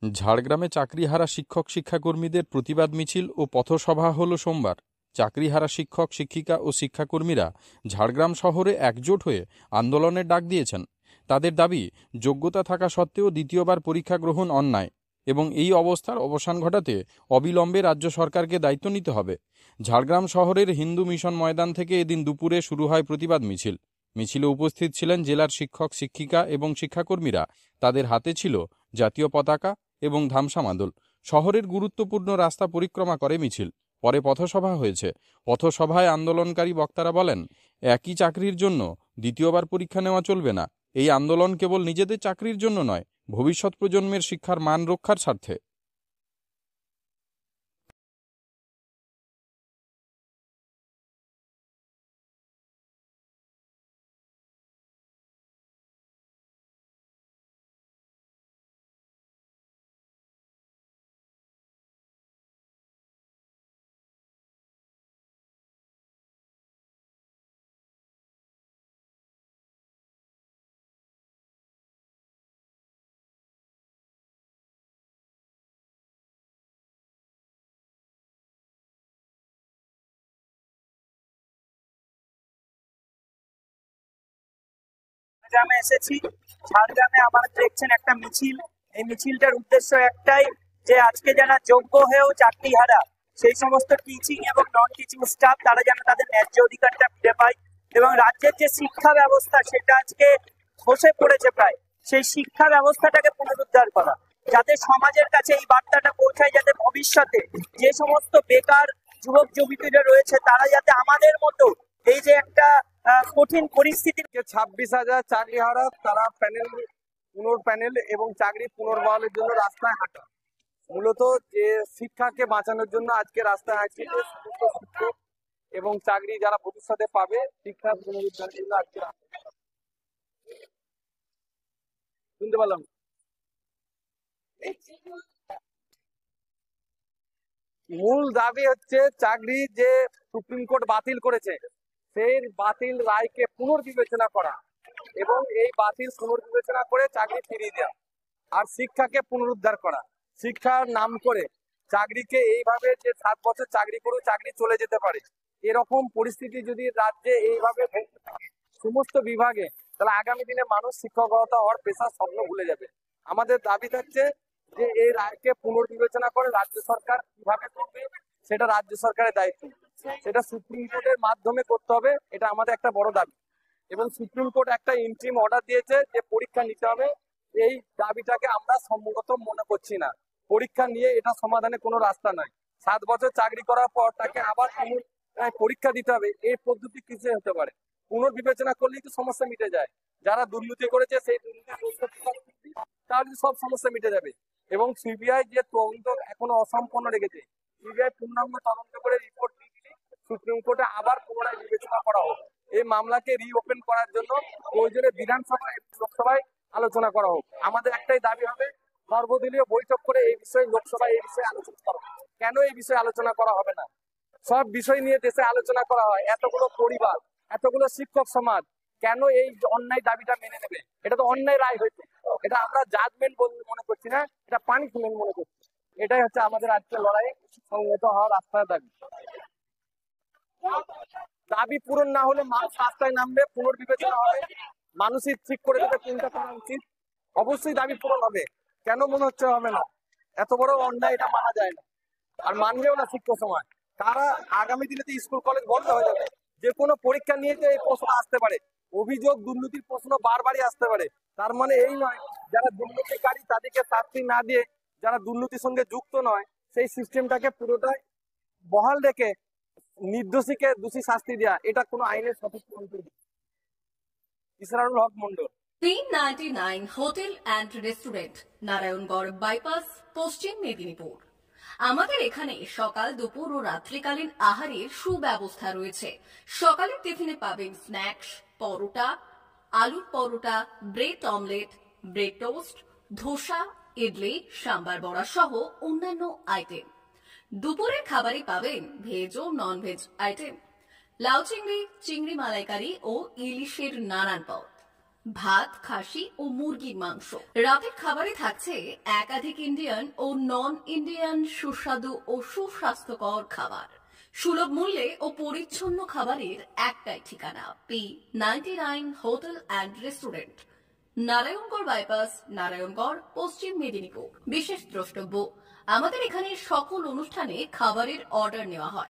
ঝাড়গ্রামে চাকরিহারা শিক্ষক শিক্ষাকর্মীদের প্রতিবাদ মিছিল ও পথসভা হল সোমবার। চাকরিহারা শিক্ষক শিক্ষিকা ও শিক্ষাকর্মীরা ঝাড়গ্রাম শহরে একজোট হয়ে আন্দোলনের ডাক দিয়েছেন। তাদের দাবি, যোগ্যতা থাকা সত্ত্বেও দ্বিতীয়বার পরীক্ষা গ্রহণ অন্যায় এবং এই অবস্থার অবসান ঘটাতে অবিলম্বে রাজ্য সরকারকে দায়িত্ব নিতে হবে। ঝাড়গ্রাম শহরের হিন্দু মিশন ময়দান থেকে এদিন দুপুরে শুরু হয় প্রতিবাদ মিছিল। মিছিলে উপস্থিত ছিলেন জেলার শিক্ষক শিক্ষিকা এবং শিক্ষাকর্মীরা। তাদের হাতে ছিল জাতীয় পতাকা এবং ধামসামাদল। শহরের গুরুত্বপূর্ণ রাস্তা পরিক্রমা করে মিছিল। পরে পথসভা হয়েছে। পথসভায় আন্দোলনকারী বক্তারা বলেন, একই চাকরির জন্য দ্বিতীয়বার পরীক্ষা নেওয়া চলবে না। এই আন্দোলন কেবল নিজেদের চাকরির জন্য নয়, ভবিষ্যৎ প্রজন্মের শিক্ষার মান রক্ষার স্বার্থে। ঝাড়গ্রামে এসেছি। ঝাড়গ্রামে আমার দেখছেন একটা মিছিল। এই মিছিলটার উদ্দেশ্য একটাই, যে আজকে যারা যোগ্য হয়েও চাকরি হারা সেই সমস্ত টিচিং এবং নন টিচিং স্টাফ, তারা যেন তাদের ন্যায্য অধিকারটা ফিরে পায়। এবং রাজ্যের যে শিক্ষা ব্যবস্থা সেটা আজকে ধসে পড়েছে প্রায়, সেই শিক্ষা ব্যবস্থাটাকে পুনরুদ্ধার করা, যাতে সমাজের কাছে এই বার্তাটা পৌঁছায়, যাতে ভবিষ্যতে যে সমস্ত বেকার যুবক যুবতীরা রয়েছে তারা যাতে আমাদের মতো এই যে একটা কঠিন পরিস্থিতি। 26,000 চাকরিহারা তারা প্যানেল এবং চাকরি পুনর্বহালের জন্য রাস্তায় হাঁটা। মূলত যে শিক্ষাকে বাঁচানোর জন্য আজকে রাস্তায় হাঁটছে শিক্ষক এবং চাকরি যারা ভবিষ্যতে পাবে, শিক্ষা পুনরুদ্ধারের জন্য আজকে শুনতে পারলাম। মূল দাবি হচ্ছে চাকরি যে সুপ্রিম কোর্ট বাতিল করেছে সেই বাতিল রায়কে পুনর্বিবেচনা করা এবং এই বাতিল পুনর্বিবেচনা করে চাকরি ফিরিয়ে দেওয়া, আর শিক্ষাকে পুনরুদ্ধার করা। শিক্ষার নাম করে চাকরিকে এইভাবে যে 7 বছর চাকরি করে চাকরি চলে যেতে পারে, এরকম পরিস্থিতি যদি রাজ্যে এইভাবে সমস্ত বিভাগে, তাহলে আগামী দিনে মানুষ শিক্ষকতা হওয়ার পেশার স্বপ্ন ভুলে যাবে। আমাদের দাবি থাকছে যে এই রায়কে পুনর্বিবেচনা করে রাজ্য সরকার কিভাবে করবে সেটা রাজ্য সরকারের দায়িত্ব, সেটা সুপ্রিম কোর্টের মাধ্যমে করতে হবে। এটা আমাদের একটা বড় দাবি এবং সুপ্রিম কোর্ট একটা ইন্টিম অর্ডার দিয়েছে যে পরীক্ষা নিতে হবে। এই দাবিটাকে আমরা সম্মত মনে করছি না। পরীক্ষা নিয়ে এটা সমাধানের কোনো রাস্তা নাই। 7 বছর চাকরি করার পর তাকে আবার পরীক্ষা দিতে হবে, এই পদ্ধতি কিছু হতে পারে। পুনর্বিবেচনা করলেই তো সমস্যা মিটে যায়। যারা দুর্নীতি করেছে সেই দুর্নীতি তাহলে সব সমস্যা মিটে যাবে। এবং সিবিআই যে তদন্ত এখনো অসম্পন্ন রেখেছে, সিবিআই পূর্ণাঙ্গ তদন্ত করে রিপোর্ট দিয়ে সুপ্রিম কোর্টে আবার পুনরায় বিবেচনা করা হোক। এই মামলাকে রিওপেন করার জন্য প্রয়োজনে বিধানসভা এবং লোকসভায় আলোচনা করা হোক। আমাদের একটাই দাবি হবে, সর্বদলীয় বৈঠক করে এই বিষয়ে লোকসভায় এই বিষয়ে আলোচনা করা। কেন এই বিষয়ে আলোচনা করা হবে না? সব বিষয় নিয়ে দেশে আলোচনা করা হয়, এতগুলো পরিবার, এতগুলো শিক্ষক সমাজ কেন এই অন্যায় দাবিটা মেনে নেবে? এটা তো অন্যায় রায় হয়েছে, এটা আমরা জাজমেন্ট বলে মনে করছি না, এটা পানিশমেন্ট মনে করছি। এটাই হচ্ছে আমাদের আজকের লড়াই, সংগত হওয়ার রাস্তায় দাবি। দাবি পূরণ না হলে মানুষ রাস্তায় নামবে, পুনর্বিবেচনা হবে, মানুষই ঠিক করে দেবে কোনটা করা উচিত। অবশ্যই দাবি পূরণ হবে। কেন মনে হচ্ছে হবে না? এত বড় অন্যায় এটা মানা যায় না, আর মানবেও না শিক্ষক সমাজ। তারা আগামী দিনে তো স্কুল কলেজ বন্ধ হয়ে যাবে, যে কোনো পরীক্ষা নিয়ে তো এই প্রশ্ন আসতে পারে, অভিযোগ দুর্নীতির প্রশ্ন বারবারই আসতে পারে। তার মানে এই নয় যারা দুর্নীতিকারী তাদেরকে চাকরি না দিয়ে যারা দুর্নীতির সঙ্গে যুক্ত নয় সেই সিস্টেমটাকে পুরোটাই বহাল রেখে নির্দোষীকে দোষী শাস্তি দেওয়া, এটা কোনো আইনের সঠিক Israrul Haque Mondal. 399 hotel and restaurant, Narayangarh bypass, Paschim Medinipur. আমাদের এখানে সকাল, দুপুর ও রাত্রিকালীন আহারের সুব্যবস্থা রয়েছে। সকালের টিফিনে পাবেন স্ন্যাক্স, পরোটা, আলুর paratha, bread omelette, bread toast, dosa, idli, sambar বড়া সহ অন্যান্য আইটেম। দুপুরের খাবারে পাবেন ভেজ ও নন ভেজ আইটেম, লাউ চিংড়ি, চিংড়ি মালাইকারি ও ইলিশের নানান পদ। ভাত, খাসি ও মুরগির মাংস। রাতের খাবারে থাকছে একাধিক ইন্ডিয়ান ও নন ইন্ডিয়ান সুস্বাদু ও সুস্বাস্থ্যকর খাবার। সুলভ মূল্যে ও পরিচ্ছন্ন খাবারের একটাই ঠিকানা, P99 hotel and restaurant, Narayangarh bypass, Narayangarh, পশ্চিম মেদিনীপুর। বিশেষ দ্রষ্টব্য, আমাদের এখানে সকল অনুষ্ঠানে খাবারের অর্ডার নেওয়া হয়।